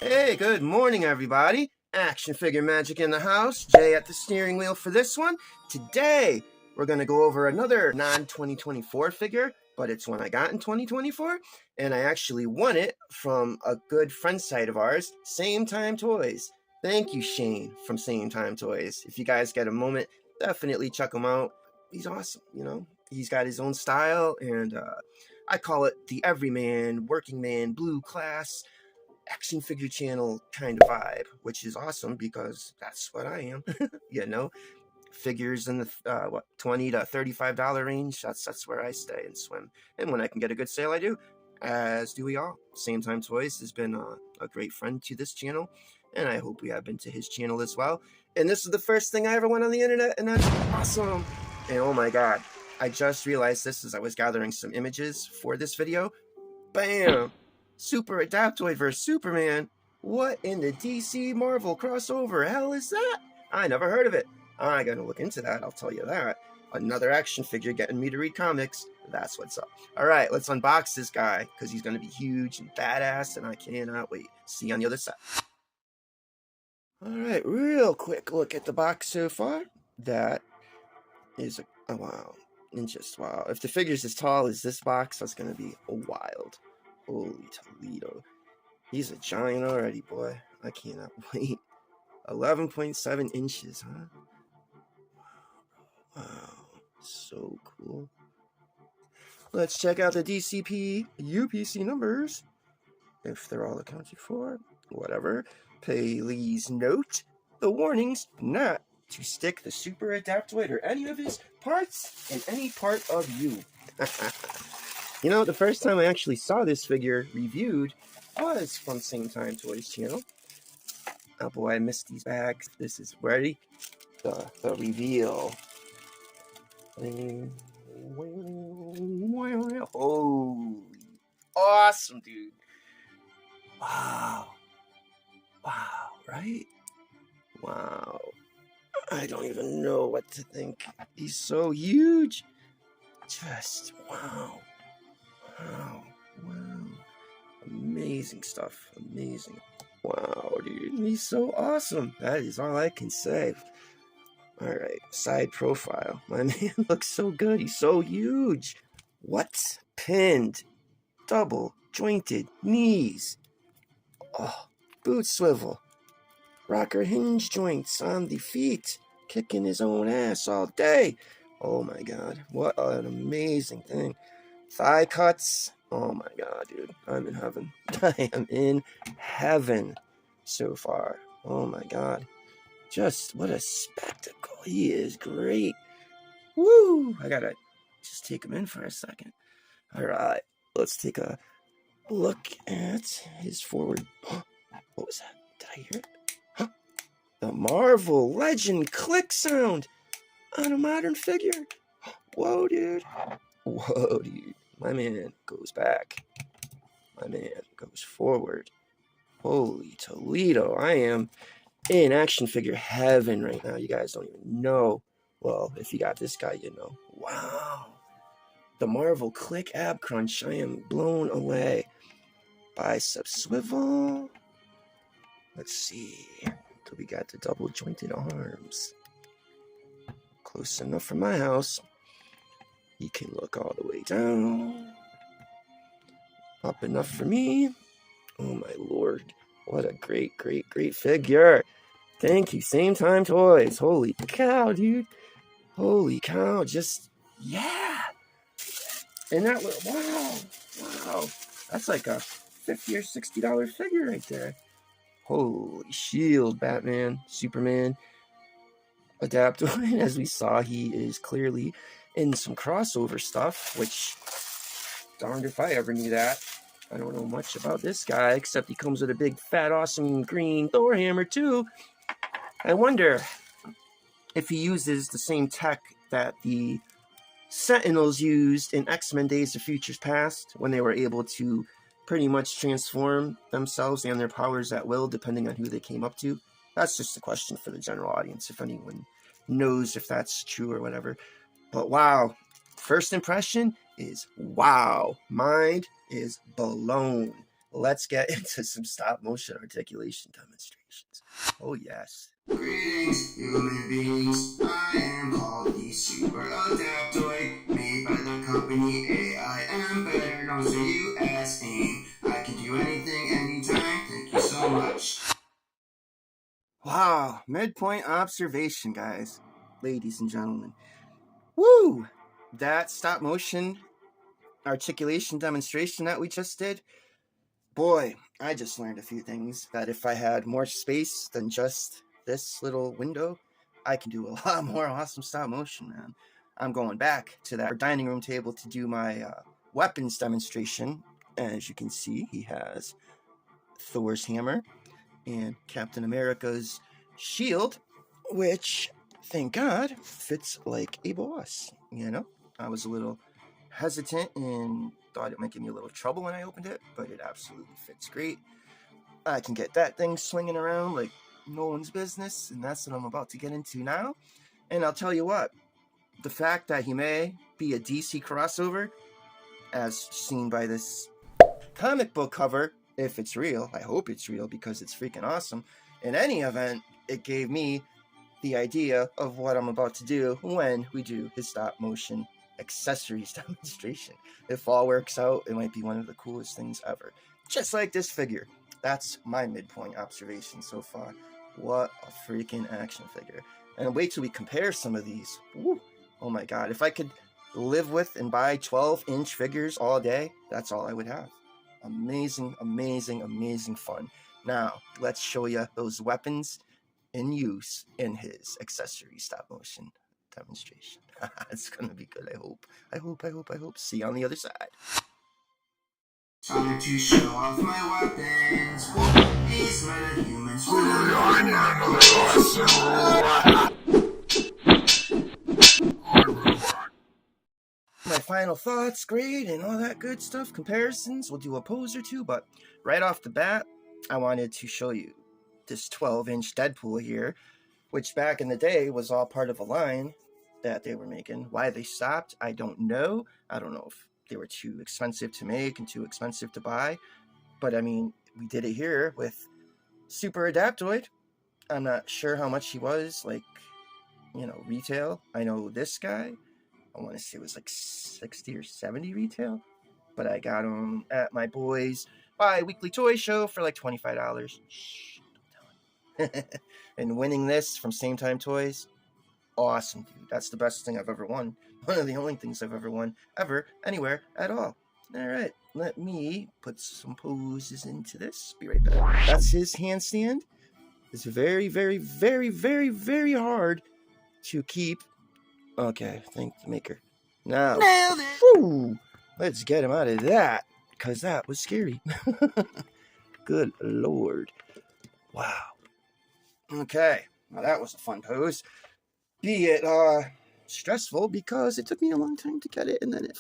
Hey, good morning, everybody. Action figure magic in the house. Jay at the steering wheel for this one. Today, we're going to go over another non-2024 figure, but it's one I got in 2024, and I actually won it from a good friend site of ours, Same Time Toys. Thank you, Shane, from Same Time Toys. If you guys get a moment, definitely check him out. He's awesome, you know? He's got his own style, and I call it the everyman, working man, blue class, action figure channel kind of vibe, which is awesome because that's what I am. You know, figures in the $20 to $35 range. That's where I stay and swim. And when I can get a good sale, I do. As do we all. Same Time Toys has been a great friend to this channel, and I hope we have been to his channel as well. And this is the first thing I ever went on the internet, and that's awesome. And oh my god, I just realized this as I was gathering some images for this video. Bam! Super Adaptoid vs. Superman. What in the DC Marvel crossover hell is that? I never heard of it. I gotta look into that, I'll tell you that. Another action figure getting me to read comics. That's what's up. Alright, let's unbox this guy, because he's gonna be huge and badass, and I cannot wait. See you on the other side. Alright, real quick look at the box so far. That is a wow. And just wow. If the figure's as tall as this box, that's gonna be wild. Holy Toledo. He's a giant already, boy. I cannot wait. 11.7 inches, huh? Wow. So cool. Let's check out the DCP UPC numbers. If they're all accounted for. Whatever. Please note the warnings not to stick the Super Adaptoid or any of his parts in any part of you. You know, the first time I actually saw this figure reviewed was from Same Time Toys channel. Oh boy, I missed these bags. This is ready. The reveal. Holy awesome, dude. Wow. Wow, right? Wow. I don't even know what to think. He's so huge. Just wow. Wow. Wow. Amazing stuff. Amazing. Wow, dude. He's so awesome. That is all I can say. Alright, side profile. My man looks so good. He's so huge. What? Pinned. Double jointed knees. Oh, boot swivel. Rocker hinge joints on the feet. Kicking his own ass all day. Oh my god. What an amazing thing. Thigh cuts. Oh my god, dude. I'm in heaven. I am in heaven so far. Oh my god. Just what a spectacle. He is great. Woo! I gotta just take him in for a second. Alright. Let's take a look at his forward. What was that? Did I hear it? Huh? The Marvel Legend click sound on a modern figure. Whoa, dude. Whoa, dude. My man goes back. My man goes forward. Holy Toledo. I am in action figure heaven right now. You guys don't even know. Well, if you got this guy, you know. Wow. The Marvel Click Ab Crunch. I am blown away. Bicep swivel. Let's see. So we got the double jointed arms. Close enough for my house. He can look all the way down. Up enough for me. Oh my lord. What a great, great, great figure. Thank you, Same Time Toys. Holy cow, dude. Holy cow. Just, yeah. And that was, wow. Wow. That's like a $50 or $60 figure right there. Holy shield, Batman, Superman, Adaptoid. As we saw, he is clearly in some crossover stuff, which, darned if I ever knew that. I don't know much about this guy, except he comes with a big, fat, awesome green Thor hammer, too. I wonder if he uses the same tech that the Sentinels used in X-Men Days of Futures Past, when they were able to pretty much transform themselves and their powers at will, depending on who they came up to. That's just a question for the general audience, if anyone knows if that's true or whatever. But wow, first impression is wow. Mind is blown. let's get into some stop motion articulation demonstrations. Oh yes. Greetings, human beings. I am called the Super Adaptoid, made by the company AIM, better known to you as AIM. I can do anything, anytime. Thank you so much. Wow, midpoint observation, guys, ladies and gentlemen. Woo! That stop motion articulation demonstration that we just did, boy, I just learned a few things. That if I had more space than just this little window, I can do a lot more awesome stop motion, man. I'm going back to that dining room table to do my weapons demonstration. As you can see, he has Thor's hammer and Captain America's shield, which, thank God, fits like a boss. You know, I was a little hesitant and thought it might give me a little trouble when I opened it, but it absolutely fits great. I can get that thing swinging around like no one's business, and that's what I'm about to get into now. And I'll tell you what, the fact that he may be a DC crossover, as seen by this comic book cover, if it's real, I hope it's real because it's freaking awesome. In any event, it gave me the idea of what I'm about to do when we do his stop motion accessories demonstration. If all works out, it might be one of the coolest things ever. Just like this figure. That's my midpoint observation so far. What a freaking action figure. And wait till we compare some of these. Woo. Oh my god, if I could live with and buy 12-inch figures all day, that's all I would have. Amazing, amazing, amazing fun. Now, let's show you those weapons in use in his accessory stop motion demonstration. It's gonna be good, I hope. I hope. See you on the other side. Time to show off my weapons. These metahumans My final thoughts, grade, and all that good stuff, comparisons. We'll do a pose or two, but right off the bat, I wanted to show you this 12-inch Deadpool here, which back in the day was all part of a line that they were making. Why they stopped, I don't know. I don't know if they were too expensive to make and too expensive to buy. But I mean, we did it here with Super Adaptoid. I'm not sure how much he was, like, you know, retail. I know this guy, I want to say it was like 60 or 70 retail. But I got him at my boy's bi-weekly toy show for like $25. Shh, don't tell him. And winning this from Same Time Toys, awesome, dude. That's the best thing I've ever won. One of the only things I've ever won, ever, anywhere, at all. Alright, let me put some poses into this. Be right back. That's his handstand. It's very, very, very, very, very hard to keep. Okay, thank the maker. Now, nailed it. Whew, let's get him out of that, because that was scary. Good lord. Wow. Okay, now that was a fun pose. Be it stressful because it took me a long time to get it, and then it.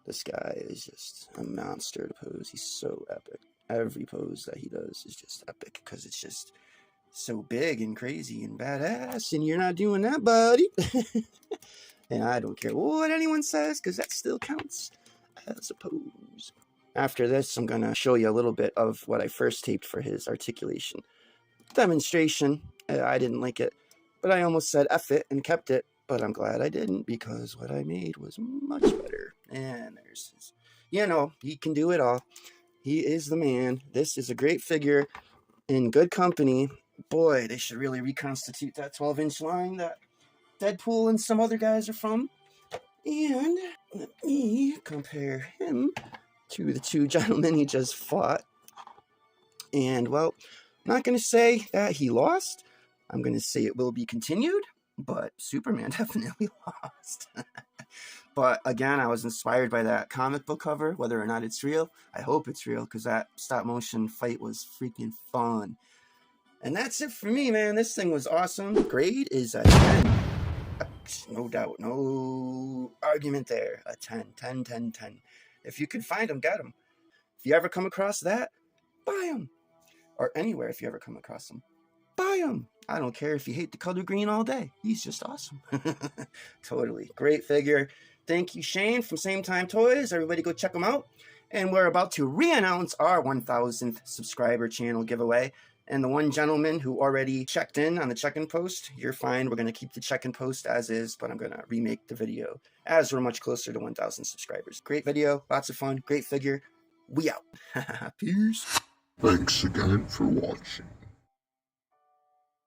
This guy is just a monster to pose. He's so epic. Every pose that he does is just epic because it's just so big and crazy and badass, and you're not doing that, buddy. And I don't care what anyone says because that still counts as a pose. After this, I'm gonna show you a little bit of what I first taped for his articulation demonstration. I didn't like it, but I almost said F it and kept it, but I'm glad I didn't because what I made was much better. And there's his, you know, he can do it all. He is the man. This is a great figure in good company. Boy, they should really reconstitute that 12-inch line that Deadpool and some other guys are from. And let me compare him to the two gentlemen he just fought. And, well, I'm not going to say that he lost. I'm going to say it will be continued, but Superman definitely lost. But, again, I was inspired by that comic book cover, whether or not it's real. I hope it's real, because that stop-motion fight was freaking fun. And that's it for me, man. This thing was awesome. Grade is a 10. No doubt. No argument there. A 10. 10, 10, 10. If you can find them, get them. If you ever come across that, buy them. Or anywhere if you ever come across them. Buy them. I don't care if you hate the color green all day. He's just awesome. Totally. Great figure. Thank you, Shane from Same Time Toys. Everybody go check him out. And we're about to re-announce our 1,000th subscriber channel giveaway. And the one gentleman who already checked in on the check-in post, you're fine. We're going to keep the check-in post as is, but I'm going to remake the video as we're much closer to 1,000 subscribers. Great video, lots of fun, great figure. We out. Peace. Thanks again for watching.